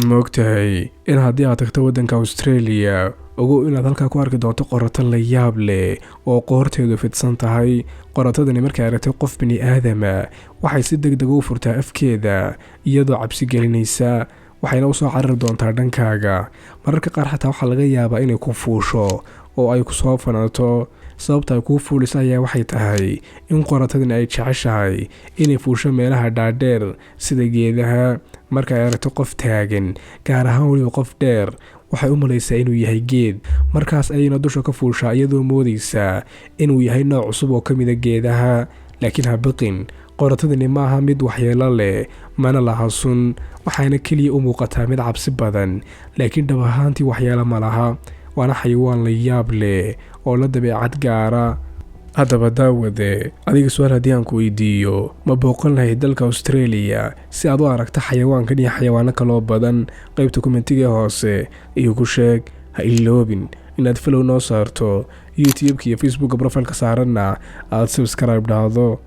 moogtahay in haddii aad tagto waddanka Australia ogow inaad halkaa ku arki doonto qorato la yaab leh oo qoorteedu fidsan tahay. qoratadani markay aragtay qof bini aadama waxay si degdeg u furtaa afkeeda iyadoo cabsi gelinaysa, waxayna u soo carari doontaa dhankaaga. mararka qaar xataa waxaa laga yaabaa inay ku fuusho oo ay ku soo fanato. sababta ay kuu fuulisa ayaa waxay tahay in qoratadani ay jeceshahay inay fuusho meelaha dhaadheer sida geedaha. marka ay aragto qof taagan, gaar ahaan weliba qof dheer, waxay u malaysaa inuu yahay geed. markaas ayayna dusha ka fuushaa iyadoo moodaysaa inuu yahay nooc cusub oo ka mida geedaha. laakiin ha baqin, qoratadani ma aha mid waxyeelo leh, mana laha sun, waxayna keliya u muuqataa mid cabsi badan, laakiin dhab ahaantii waxyeelo ma laha. waana xayawaan la yaab leh oo la dabeecad gaara. haddaba daawade, adiga su'aal haddii aan ku weydiiyo, ma booqan lahayd dalka Australia si aad u aragto xayawaankan iyo xayawaano kaloo badan? qaybta kommentiga hoose iyo ku sheeg. ha iloobin inaad follow noo saarto YouTube iyo Facebook profile ka saaranna aad subscribe dhahdo.